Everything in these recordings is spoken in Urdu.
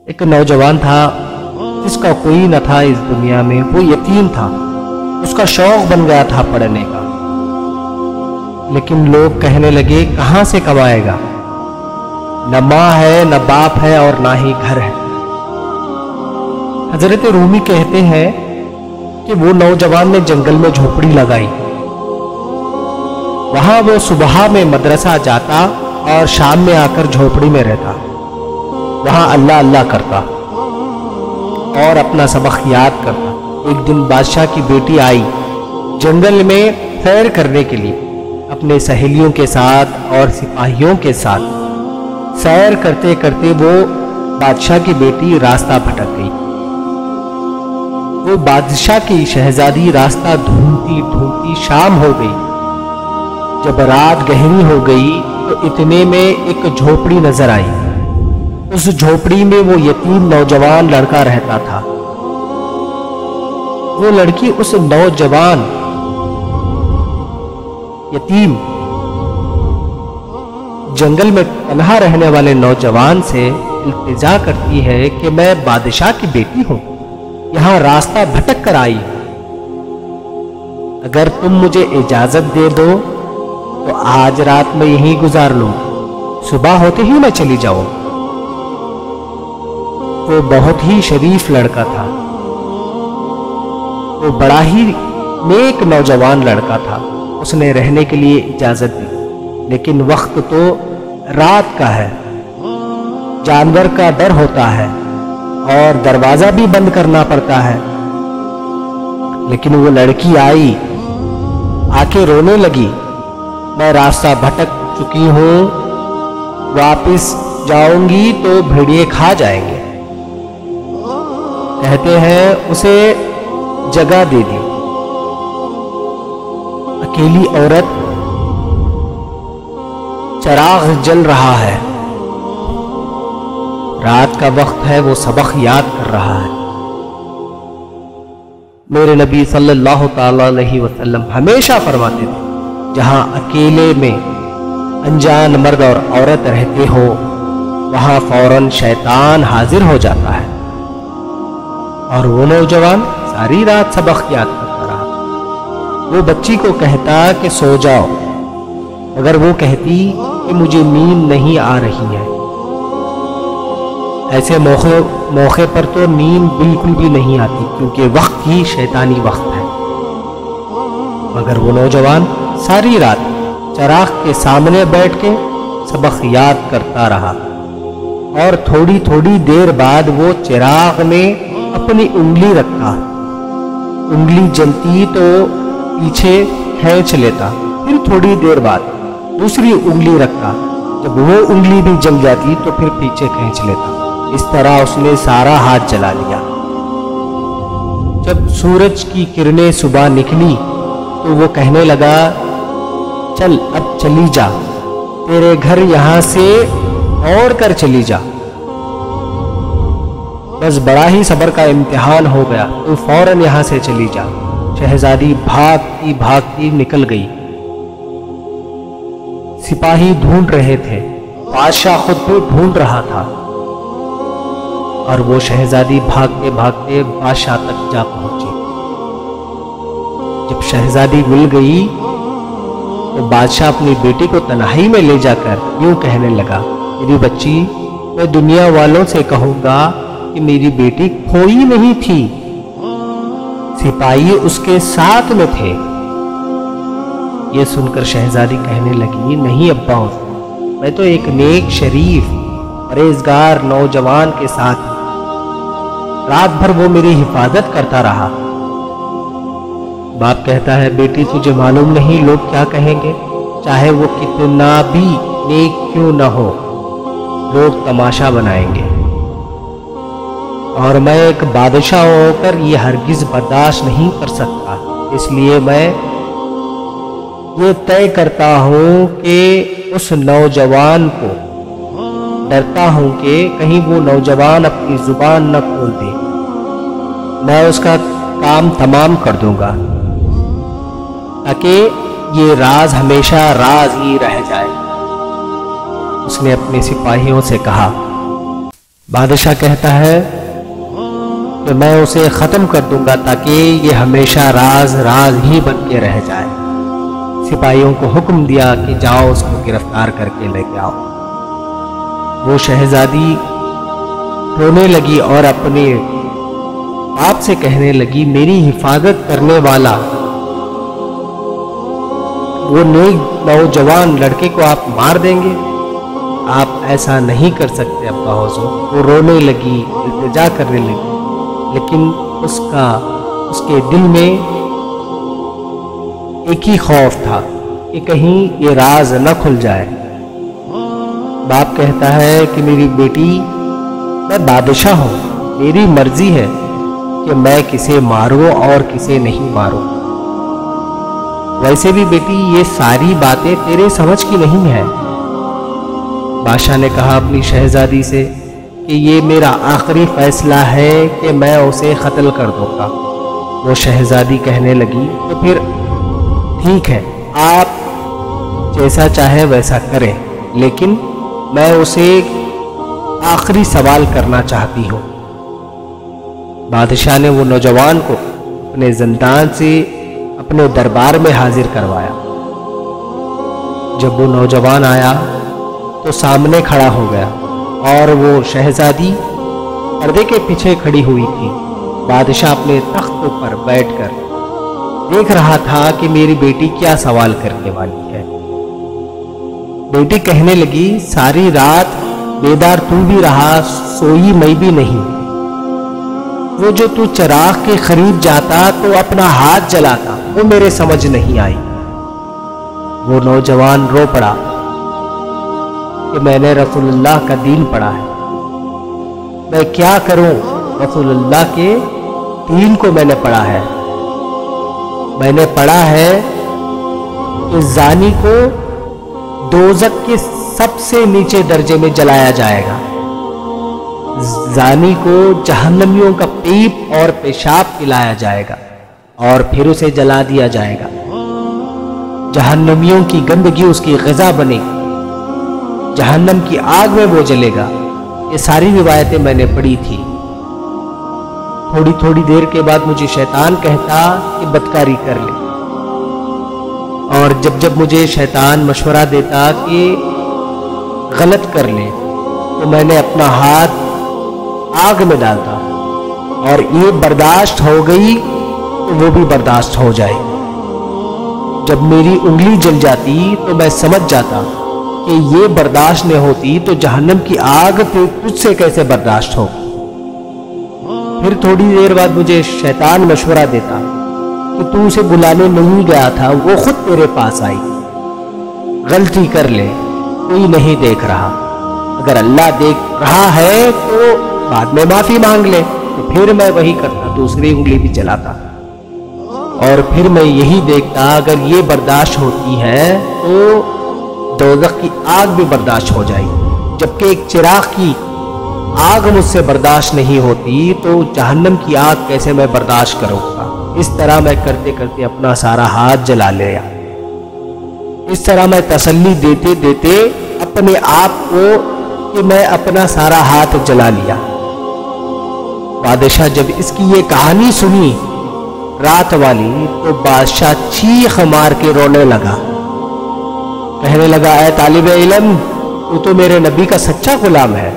ایک نوجوان تھا جس کا کوئی نہ تھا اس دنیا میں، وہ یتیم تھا، اس کا شوق بن گیا تھا پڑھنے کا، لیکن لوگ کہنے لگے کہاں سے کمائے گا، نہ ماں ہے نہ باپ ہے اور نہ ہی گھر ہے۔ حضرت رومی کہتے ہیں کہ وہ نوجوان نے جنگل میں جھوپڑی لگائی، وہاں وہ صبح میں مدرسہ جاتا اور شام میں آ کر جھوپڑی میں رہتا، وہاں اللہ اللہ کرتا اور اپنا سبق یاد کرتا۔ ایک دن بادشاہ کی بیٹی آئی جنگل میں سیر کرنے کے لیے، اپنے سہیلیوں کے ساتھ اور سپاہیوں کے ساتھ سیر کرتے کرتے وہ بادشاہ کی بیٹی راستہ بھٹک گئی۔ وہ بادشاہ کی شہزادی راستہ ڈھونڈتی ڈھونڈتی شام ہو گئی۔ جب رات گہری ہو گئی تو اتنے میں ایک جھوپڑی نظر آئی۔ اس جھوپڑی میں وہ یتیم نوجوان لڑکا رہتا تھا۔ وہ لڑکی اس نوجوان یتیم جنگل میں تنہا رہنے والے نوجوان سے التجا کرتی ہے کہ میں بادشاہ کی بیٹی ہوں، یہاں راستہ بھٹک کر آئی ہوں، اگر تم مجھے اجازت دے دو تو آج رات میں یہیں گزار لوں، صبح ہوتے ہی میں چلی جاؤں۔ وہ بہت ہی شریف لڑکا تھا، وہ بڑا ہی نیک نوجوان لڑکا تھا۔ اس نے رہنے کے لیے اجازت دی، لیکن وقت تو رات کا ہے، جانور کا ڈر ہوتا ہے اور دروازہ بھی بند کرنا پڑتا ہے۔ لیکن وہ لڑکی آئی، آ کے رونے لگی، میں راستہ بھٹک چکی ہوں، واپس جاؤں گی تو بھیڑیے کھا جائیں گے۔ کہتے ہیں اسے جگہ دے دی۔ اکیلی عورت، چراغ جل رہا ہے، رات کا وقت ہے، وہ سبق یاد کر رہا ہے۔ میرے نبی صلی اللہ تعالی علیہ وسلم ہمیشہ فرماتے تھے جہاں اکیلے میں انجان مرد اور عورت رہتے ہو وہاں فوراً شیطان حاضر ہو جاتا ہے۔ اور وہ نوجوان ساری رات سبق یاد کرتا رہا۔ وہ بچی کو کہتا کہ سو جاؤ، مگر وہ کہتی کہ مجھے نیند نہیں آ رہی ہے۔ ایسے موقع پر تو نیند بالکل بھی نہیں آتی، کیونکہ وقت ہی شیطانی وقت ہے۔ مگر وہ نوجوان ساری رات چراغ کے سامنے بیٹھ کے سبق یاد کرتا رہا، اور تھوڑی تھوڑی دیر بعد وہ چراغ میں اپنی انگلی رکھتا، انگلی جلتی تو پیچھے کھینچ لیتا، پھر تھوڑی دیر بعد دوسری انگلی رکھتا، جب وہ انگلی بھی جل جاتی تو پھر پیچھے کھینچ لیتا۔ اس طرح اس نے سارا ہاتھ جلا لیا۔ جب سورج کی کرنیں صبح نکلی تو وہ کہنے لگا چل اب چلی جا، تیرے گھر یہاں سے اوڑھ کر چلی جا، بس بڑا ہی صبر کا امتحان ہو گیا، تو فوراً یہاں سے چلی جا۔ شہزادی بھاگتی بھاگتی نکل گئی۔ سپاہی ڈھونڈ رہے تھے، بادشاہ خود بھی ڈھونڈ رہا تھا، اور وہ شہزادی بھاگتے بھاگتے بادشاہ تک جا پہنچی۔ جب شہزادی مل گئی تو بادشاہ اپنی بیٹی کو تنہائی میں لے جا کر یوں کہنے لگا، میری بچی، میں دنیا والوں سے کہوں گا کہ میری بیٹی کھوئی نہیں تھی، سپاہی اس کے ساتھ میں تھے۔ یہ سن کر شہزادی کہنے لگی، نہیں ابا حسین، میں تو ایک نیک شریف پرہیزگار نوجوان کے ساتھ رات بھر وہ میری حفاظت کرتا رہا۔ باپ کہتا ہے، بیٹی تجھے معلوم نہیں لوگ کیا کہیں گے، چاہے وہ کتنا بھی نیک کیوں نہ ہو، لوگ تماشا بنائیں گے، اور میں ایک بادشاہ ہو کر یہ ہرگز برداشت نہیں کر سکتا، اس لیے میں یہ طے کرتا ہوں کہ اس نوجوان کو ڈرتا ہوں کہ کہیں وہ نوجوان اپنی زبان نہ کھول دے، میں اس کا کام تمام کر دوں گا تاکہ یہ راز ہمیشہ راز ہی رہ جائے۔ اس نے اپنے سپاہیوں سے کہا، بادشاہ کہتا ہے کہ میں اسے ختم کر دوں گا تاکہ یہ ہمیشہ راز راز ہی بن کے رہ جائے۔ سپاہیوں کو حکم دیا کہ جاؤ اس کو گرفتار کر کے لے کے آؤ۔ وہ شہزادی رونے لگی اور اپنے باپ سے کہنے لگی، میری حفاظت کرنے والا وہ نیک نوجوان لڑکے کو آپ مار دیں گے؟ آپ ایسا نہیں کر سکتے ابا حضور۔ وہ رونے لگی، التجا کرنے لگی، لیکن اس کے دل میں ایک ہی خوف تھا کہ کہیں یہ راز نہ کھل جائے۔ باپ کہتا ہے کہ میری بیٹی، میں بادشاہ ہوں، میری مرضی ہے کہ میں کسے ماروں اور کسے نہیں ماروں۔ ویسے بھی بیٹی یہ ساری باتیں تیرے سمجھ کی نہیں ہے۔ بادشاہ نے کہا اپنی شہزادی سے کہ یہ میرا آخری فیصلہ ہے کہ میں اسے قتل کر دوں گا۔ وہ شہزادی کہنے لگی، تو پھر ٹھیک ہے، آپ جیسا چاہے ویسا کریں، لیکن میں اسے آخری سوال کرنا چاہتی ہوں۔ بادشاہ نے وہ نوجوان کو اپنے زندان سے اپنے دربار میں حاضر کروایا۔ جب وہ نوجوان آیا تو سامنے کھڑا ہو گیا اور وہ شہزادی پردے کے پیچھے کھڑی ہوئی تھی۔ بادشاہ اپنے تخت پر بیٹھ کر دیکھ رہا تھا کہ میری بیٹی کیا سوال کرنے والی ہے۔ بیٹی کہنے لگی، ساری رات بیدار تو بھی رہا، سوئی میں بھی نہیں۔ وہ جو تو چراغ کے قریب جاتا تو اپنا ہاتھ جلاتا، وہ میرے سمجھ نہیں آئی۔ وہ نوجوان رو پڑا کہ میں نے رسول اللہ کا دین پڑھا ہے، میں کیا کروں؟ رسول اللہ کے دین کو میں نے پڑھا ہے۔ میں نے پڑھا ہے کہ زانی کو دوزخ کے سب سے نیچے درجے میں جلایا جائے گا، زانی کو جہنمیوں کا پیپ اور پیشاب پلایا جائے گا اور پھر اسے جلا دیا جائے گا، جہنمیوں کی گندگی اس کی غذا بنے گی، جہنم کی آگ میں وہ جلے گا۔ یہ ساری روایتیں میں نے پڑھی تھی۔ تھوڑی دیر کے بعد مجھے شیطان کہتا کہ بدکاری کر لے، اور جب مجھے شیطان مشورہ دیتا کہ غلط کر لے تو میں نے اپنا ہاتھ آگ میں ڈالتا، اور یہ برداشت ہو گئی تو وہ بھی برداشت ہو جائے۔ جب میری انگلی جل جاتی تو میں سمجھ جاتا کہ یہ برداشت نہ ہوتی تو جہنم کی آگ پھر تجھ سے کیسے برداشت ہو۔ پھر تھوڑی دیر بعد مجھے شیطان مشورہ دیتا کہ تو اسے بلانے نہیں گیا تھا، وہ خود تیرے پاس آئی، غلطی کر لے، کوئی نہیں دیکھ رہا، اگر اللہ دیکھ رہا ہے تو بعد میں معافی مانگ لے۔ تو پھر میں وہی کرتا، دوسری انگلی بھی چلاتا، اور پھر میں یہی دیکھتا اگر یہ برداشت ہوتی ہے تو دوزخ کی آگ بھی برداشت ہو جائے گی، جبکہ ایک چراغ کی آگ مجھ سے برداشت نہیں ہوتی تو جہنم کی آگ کیسے میں برداشت کروں گا۔ اس طرح میں کرتے کرتے اپنا سارا ہاتھ جلا لیا۔ اس طرح میں تسلی دیتے دیتے اپنے آپ کو کہ میں اپنا سارا ہاتھ جلا لیا۔ بادشاہ جب اس کی یہ کہانی سنی رات والی تو بادشاہ چیخ مار کے رونے لگا، کہنے لگا، اے طالب علم، تو میرے نبی کا سچا غلام ہے،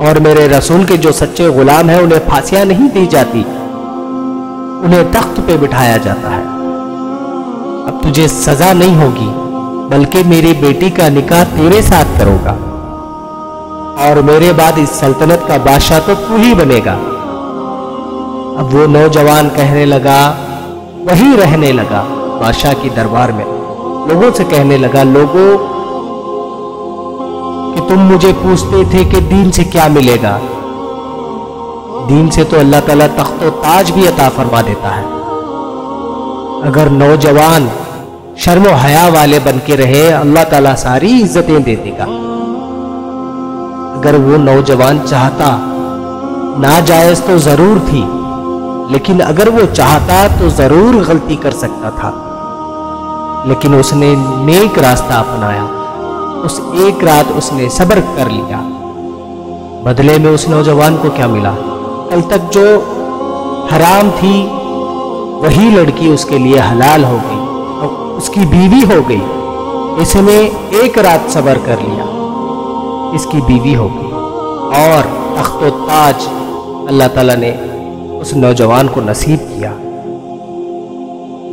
اور میرے رسول کے جو سچے غلام ہیں انہیں پھانسیاں نہیں دی جاتی، انہیں تخت پہ بٹھایا جاتا ہے۔ اب تجھے سزا نہیں ہوگی بلکہ میری بیٹی کا نکاح تیرے ساتھ کروں گا، اور میرے بعد اس سلطنت کا بادشاہ تو تو ہی بنے گا۔ اب وہ نوجوان کہنے لگا، وہی رہنے لگا بادشاہ کی دربار میں، لوگوں سے کہنے لگا، لوگوں کہ تم مجھے پوچھتے تھے کہ دین سے کیا ملے گا، دین سے تو اللہ تعالیٰ تخت و تاج بھی عطا فرما دیتا ہے۔ اگر نوجوان شرم و حیا والے بن کے رہے اللہ تعالیٰ ساری عزتیں دے دے گا۔ اگر وہ نوجوان چاہتا، ناجائز تو ضرور تھی، لیکن اگر وہ چاہتا تو ضرور غلطی کر سکتا تھا، لیکن اس نے نیک راستہ اپنایا، اس ایک رات اس نے صبر کر لیا، بدلے میں اس نوجوان کو کیا ملا؟ کل تک جو حرام تھی وہی لڑکی اس کے لیے حلال ہو گئی اور اس کی بیوی ہو گئی۔ اس نے ایک رات صبر کر لیا، اس کی بیوی ہو گئی، اور تخت و تاج اللہ تعالیٰ نے اس نوجوان کو نصیب کیا۔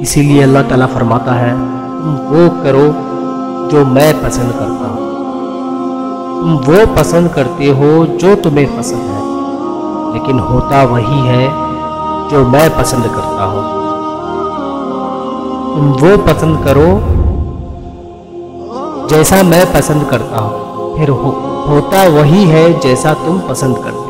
اسی لیے اللہ تعالیٰ فرماتا ہے تم وہ کرو جو میں پسند کرتا ہوں، تم وہ پسند کرتے ہو جو تمہیں پسند ہے، لیکن ہوتا وہی ہے جو میں پسند کرتا ہوں۔ تم وہ پسند کرو جیسا میں پسند کرتا ہوں، پھر ہوتا وہی ہے جیسا تم پسند کرتے ہو۔